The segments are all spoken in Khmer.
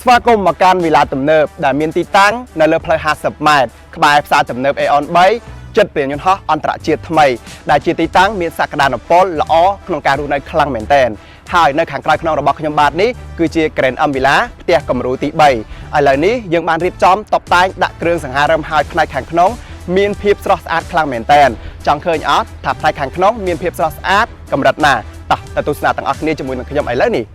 ស្វាគមន៍មកកាន់វិឡាទំនើបដែលមានទីតាំងនៅលើផ្លូវ50 ម៉ែត្រក្បែរផ្សារទំនើប Aeon 3 ចិត្តព្រះយន្តហោះអន្តរជាតិថ្មីដែលជាទីតាំងមានសក្តានុពលល្អក្នុងការរស់នៅខ្លាំងមែនទែនហើយនៅខាងក្រៅខ្នងរបស់ខ្ញុំបាទនេះគឺជា Grand M Villa ផ្ទះគំរូទី3ឥឡូវនេះយើងបានរៀបចំតុបតែងដាក់គ្រឿងសង្ហារឹមហើយផ្នែកខាងក្នុងមានភាពស្រស់ស្អាតខ្លាំងមែនទែនចង់ឃើញអត់ថាផ្នែកខាងក្នុងមានភាពស្រស់ស្អាតកម្រិតណាតោះទៅទស្សនាទាំងអស់គ្នាជាមួយនឹងខ្ញុំឥឡូវនេះ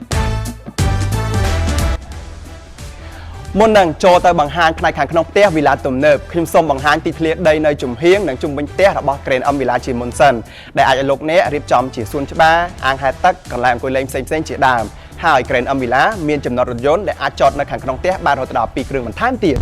មុននឹងចូលទៅបង្ហាញផ្នែកខាងក្នុងផ្ទះវីឡាទំនើបខ្ញុំសូមបង្ហាញទីធ្លាដីនៅជំហៀងនិងជុំវិញផ្ទះរបស់ Grand M Villa ជាមុនសិនដែលអាចឲ្យលោកអ្នករៀបចំជាសួនច្បារអាងហែលទឹកកន្លែងអង្គុយលេងផ្សេងៗជាដើមហើយ Grand M Villa មានចំណតរថយន្តដែលអាចចតនៅខាងក្នុងផ្ទះបានរហូតដល់2គ្រឿងបន្ថែមទៀត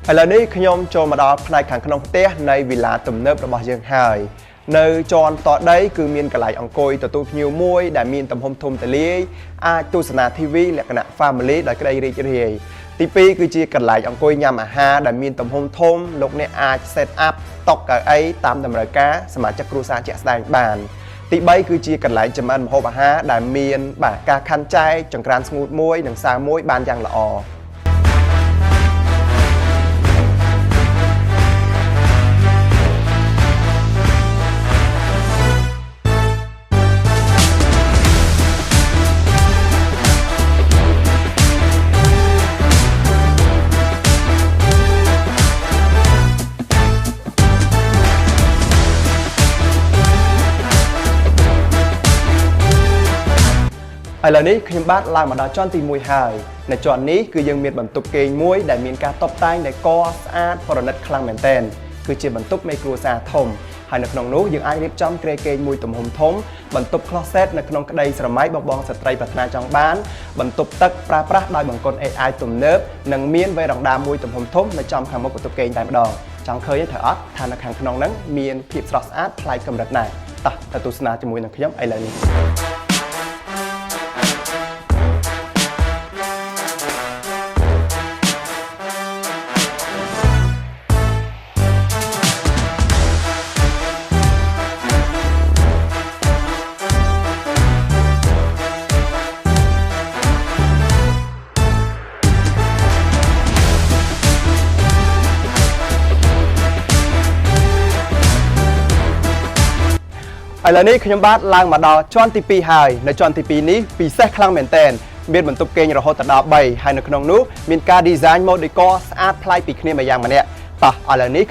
ឥឡូវនេះខ្ញុំចូលមកដល់ផ្នែកខាងក្នុងផ្ទះនៃវីឡាទំនើបរបស់យើងហើយនៅជាន់តដីគឺមានកន្លែងអង្គុយទទួលភ្ញៀវមួយដែលមានទំហំធំទូលាយអាចទស្សនា TV លក្ខណៈ Family ដោយក្តីរីករាយទី2គឺជាកន្លែងអង្គុយញ៉ាំអាហារដែលមានទំហំធំលោកអ្នកអាច set up តុកៅអីតាមតម្រូវការសមាជិកគ្រួសារជាក់ស្ដែងបានទី3គឺជាកន្លែងចម្អិនម្ហូបអាហារដែលមានការខណ្ឌចែកចង្ក្រានស្ងួតមួយនិងសើមួយបានយ៉ាងល្អឥឡូវនេះខ្ញុំបាទឡើងមកដល់ជាន់ទី1ហើយនៅជាន់នេះគឺយើងមានបន្ទប់គេងមួយដែលមានការតុបតែងដែលកស្អាតប្រណិតខ្លាំងមែនទែនគឺជាបន្ទប់មេគ្រួសារធំហើយនៅក្នុងនោះយើងអាចរៀបចំគ្រែគេងមួយទំហំធំបន្ទប់ closet នៅក្នុងក្តីស្រមៃបងស្ត្រីប្រាថ្នាចង់បានបន្ទប់ទឹកប្រើប្រាស់ដោយបង្គន់ AI ទំនើបនិងមានវេរ៉ង់ដាមួយទំហំធំនៅចំខាងមុខបន្ទប់គេងតែម្ដងចង់ឃើញទេអត់ថានៅខាងក្នុងហ្នឹងមានភាពស្រស់ស្អាតប្លែកកម្រិតណាស់តោះទៅទស្សនាជាមួយនឹងខ្ញុំឥឡូវនេះឥឡូវនេះខ្ញុំបាទឡើងមកដល់ជាន់ទី2ហើយនៅជាន់ទី2នេះពិសេសខ្លាំងមែនទែនមានបន្ទប់គេងរហូតដល់3ហើយនៅក្នុងនោះមានការ design mode decor ស្អាតប្លែកពីគ្នាម្យ៉ាងម្នាក់តោះឥឡូវនេះ